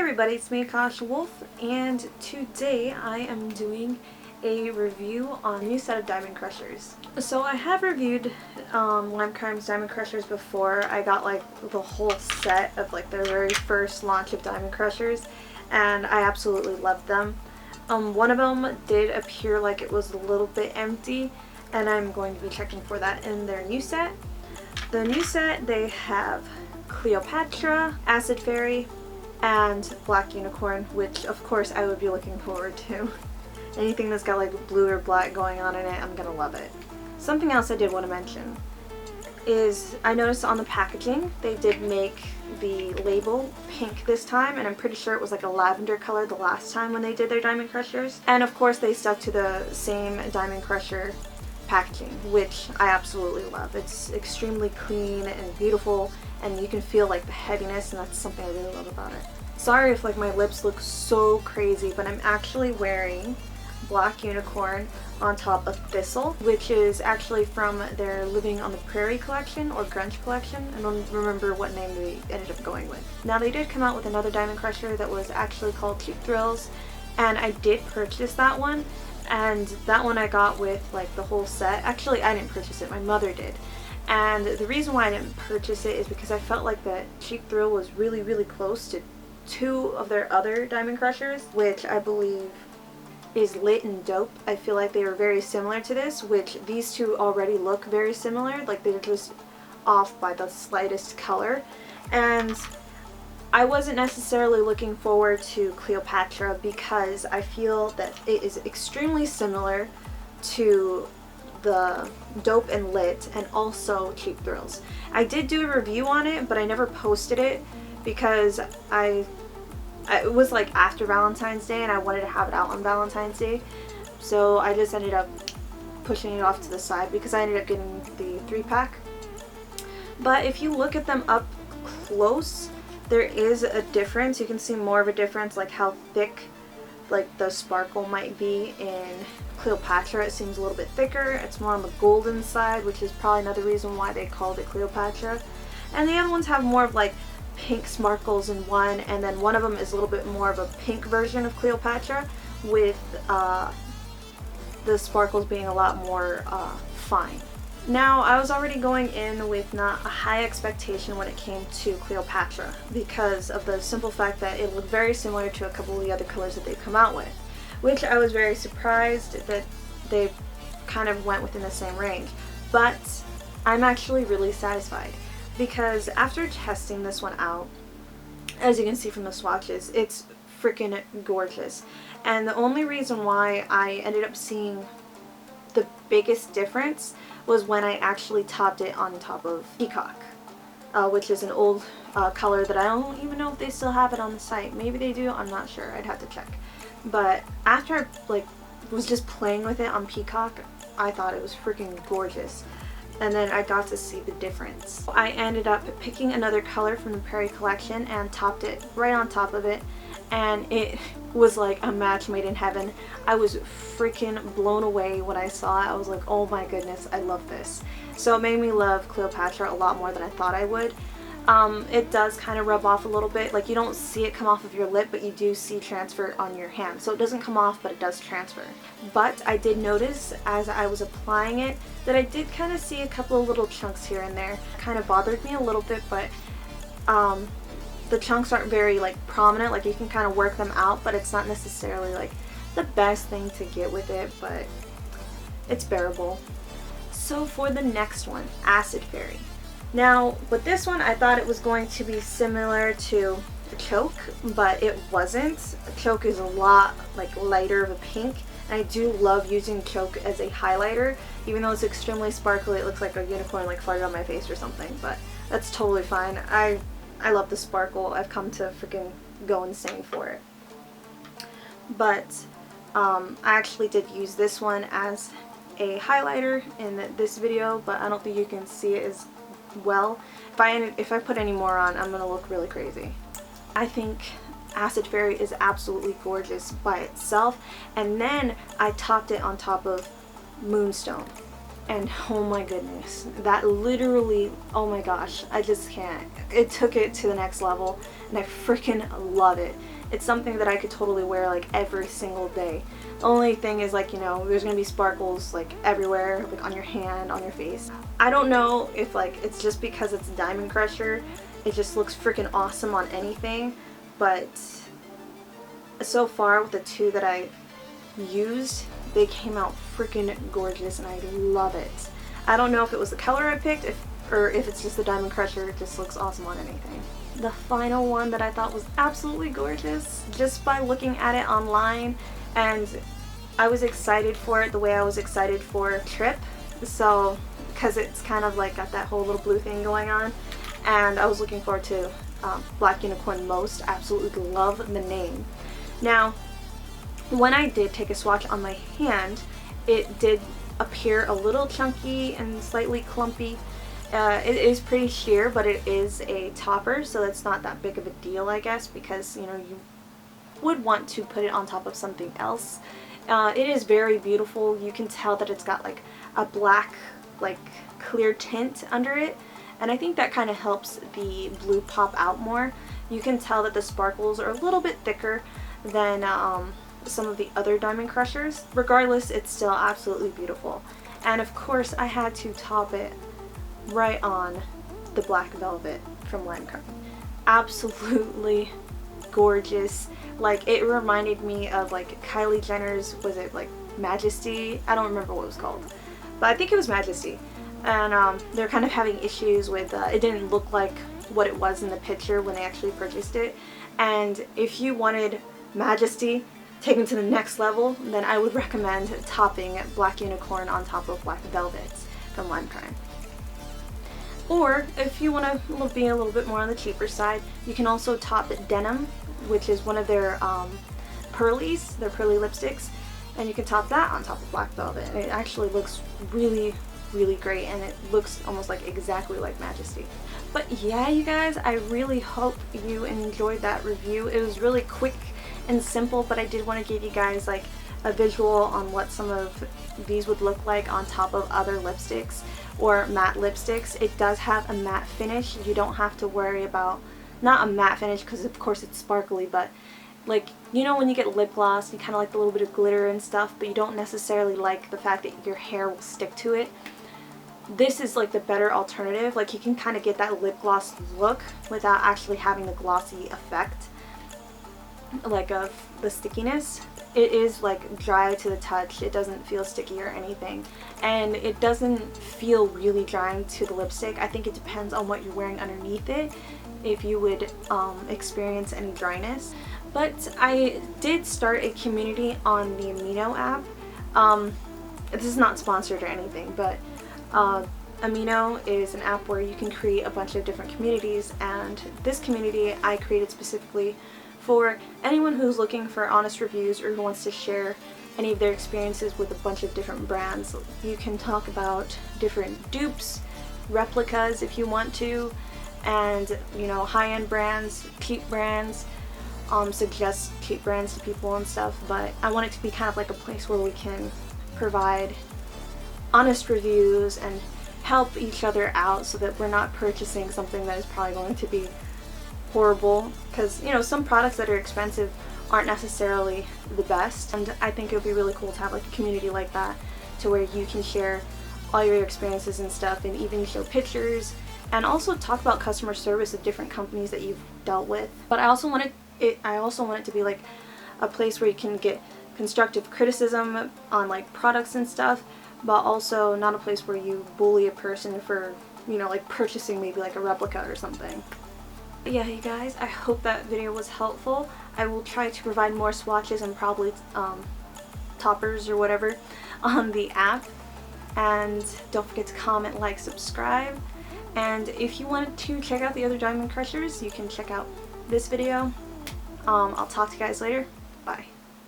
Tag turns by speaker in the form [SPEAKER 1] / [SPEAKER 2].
[SPEAKER 1] everybody, it's me, Akasha Wolf, and today I am doing a review on a new set of Diamond Crushers. So I have reviewed Lime Crime's Diamond Crushers before. I got like the whole set of like their very first launch of Diamond Crushers, and I absolutely loved them. One of them did appear like it was a little bit empty, and I'm going to be checking for that in their new set. The new set, they have Cleopatra, Acid Fairy, and Black Unicorn, which of course I would be looking forward to. Anything that's got like blue or black going on in it, I'm gonna love it. Something else I did want to mention is I noticed on the packaging they did make the label pink this time, and I'm pretty sure it was like a lavender color the last time when they did their Diamond Crushers. And of course they stuck to the same Diamond Crusher packaging, which I absolutely love. It's extremely clean and beautiful, and you can feel like the heaviness, and that's something I really love about it. Sorry if like my lips look so crazy, but I'm actually wearing Black Unicorn on top of Thistle, which is actually from their Living on the Prairie collection or Grunge collection. I don't remember what name they ended up going with. Now they did come out with another Diamond Crusher that was actually called Cheap Thrills, and I did purchase that one, and that one I got with like the whole set. Actually, I didn't purchase it, my mother did. And the reason why I didn't purchase it is because I felt like that Cheap Thrill was really close to two of their other Diamond Crushers, which I believe is Lit and Dope. I feel like they were very similar to this, which these two already look very similar, like they're just off by the slightest color. And I wasn't necessarily looking forward to Cleopatra because I feel that it is extremely similar to the Dope and Lit and also Cheap Thrills. I did do a review on it, but I never posted it because it was like after Valentine's Day and I wanted to have it out on Valentine's Day, so I just ended up pushing it off to the side because I ended up getting the 3-pack. But if you look at them up close, there is a difference. You can see more of a difference, like how thick like the sparkle might be in Cleopatra. It seems a little bit thicker. It's more on the golden side, which is probably another reason why they called it Cleopatra. And the other ones have more of like pink sparkles in one, and then one of them is a little bit more of a pink version of Cleopatra with the sparkles being a lot more fine. Now, I was already going in with not a high expectation when it came to Cleopatra because of the simple fact that it looked very similar to a couple of the other colors that they've come out with, which I was very surprised that they kind of went within the same range. But I'm actually really satisfied because after testing this one out, as you can see from the swatches, it's freaking gorgeous. And the only reason why I ended up seeing the biggest difference was when I actually topped it on top of Peacock, which is an old color that I don't even know if they still have it on the site. Maybe they do, I'm not sure, I'd have to check. But after I like was just playing with it on Peacock, I thought it was freaking gorgeous. And then I got to see the difference. I ended up picking another color from the Prairie collection and topped it right on top of it, and it was like a match made in heaven. I was freaking blown away when I saw it. I was like, oh my goodness, I love this. So it made me love Cleopatra a lot more than I thought I would. It does kind of rub off a little bit. Like, you don't see it come off of your lip, but you do see transfer on your hand. So it doesn't come off, but it does transfer. But I did notice as I was applying it that I did kind of see a couple of little chunks here and there. Kind of bothered me a little bit, but the chunks aren't very like prominent. Like, you can kind of work them out, but it's not necessarily like the best thing to get with it, but it's bearable. So for the next one, Acid Fairy. Now, with this one, I thought it was going to be similar to Choke, but it wasn't. Choke is a lot like lighter of a pink, and I do love using Choke as a highlighter. Even though it's extremely sparkly, it looks like a unicorn like farted on my face or something, but that's totally fine. I love the sparkle. I've come to freaking go insane for it. But I actually did use this one as a highlighter in this video, but I don't think you can see it as well. If I put any more on, I'm gonna look really crazy. I think Acid Fairy is absolutely gorgeous by itself, and then I topped it on top of Moonstone, and oh my goodness, that literally, oh my gosh, I just can't. It took it to the next level, and I freaking love it. it's something that I could totally wear like every single day. The only thing is, like, you know, there's gonna be sparkles like everywhere, like on your hand, on your face. I don't know if like it's just because it's a Diamond Crusher, it just looks freaking awesome on anything, but so far with the two that I used, they came out freaking gorgeous and I love it. I don't know if it was the color I picked, or if it's just the Diamond Crusher, it just looks awesome on anything. The final one that I thought was absolutely gorgeous, just by looking at it online, and I was excited for it the way I was excited for Trip, so because it's kind of like got that whole little blue thing going on, and I was looking forward to Black Unicorn most. Absolutely love the name. Now, when I did take a swatch on my hand, it did appear a little chunky and slightly clumpy. It is pretty sheer, but it is a topper, so it's not that big of a deal, I guess, because, you know, you would want to put it on top of something else. It is very beautiful. You can tell that it's got like a black, like clear tint under it, and I think that kind of helps the blue pop out more. You can tell that the sparkles are a little bit thicker than some of the other Diamond Crushers. Regardless, it's still absolutely beautiful. And of course, I had to top it right on the black velvet from Lancome. Absolutely gorgeous. Like, it reminded me of like Kylie Jenner's, was it like Majesty? I don't remember what it was called, but I think it was Majesty. And they're kind of having issues with it didn't look like what it was in the picture when they actually purchased it. And if you wanted Majesty taken to the next level, then I would recommend topping Black Unicorn on top of Black Velvet from Lancome. Or if you want to be a little bit more on the cheaper side, you can also top Denim, which is one of their pearlies, their pearly lipsticks, and you can top that on top of Black Velvet. And it actually looks really, really great, and it looks almost like exactly like Majesty. But yeah, you guys, I really hope you enjoyed that review. It was really quick and simple, but I did want to give you guys like a visual on what some of these would look like on top of other lipsticks or matte lipsticks. It does have a matte finish. You don't have to worry about, not a matte finish because of course it's sparkly, but like, you know, when you get lip gloss, you kind of like the little bit of glitter and stuff, but you don't necessarily like the fact that your hair will stick to it. This is like the better alternative. Like, you can kind of get that lip gloss look without actually having the glossy effect like of the stickiness. It is like dry to the touch. It doesn't feel sticky or anything, and it doesn't feel really drying to the lipstick. I think it depends on what you're wearing underneath it if you would experience any dryness. But I did start a community on the Amino app. This is not sponsored or anything, but Amino is an app where you can create a bunch of different communities, and this community I created specifically for anyone who's looking for honest reviews or who wants to share any of their experiences with a bunch of different brands. You can talk about different dupes, replicas if you want to, and, you know, high-end brands, cheap brands, suggest cheap brands to people and stuff. But I want it to be kind of like a place where we can provide honest reviews and help each other out so that we're not purchasing something that is probably going to be horrible, because, you know, some products that are expensive aren't necessarily the best, and I think it would be really cool to have like a community like that to where you can share all your experiences and stuff, and even show pictures, and also talk about customer service of different companies that you've dealt with. But I also want it to be like a place where you can get constructive criticism on like products and stuff, but also not a place where you bully a person for, you know, like purchasing maybe like a replica or something. Yeah, you guys, I hope that video was helpful. I will try to provide more swatches and probably toppers or whatever on the app. And don't forget to comment, like, subscribe. And if you wanted to check out the other Diamond Crushers, you can check out this video. I'll talk to you guys later. Bye.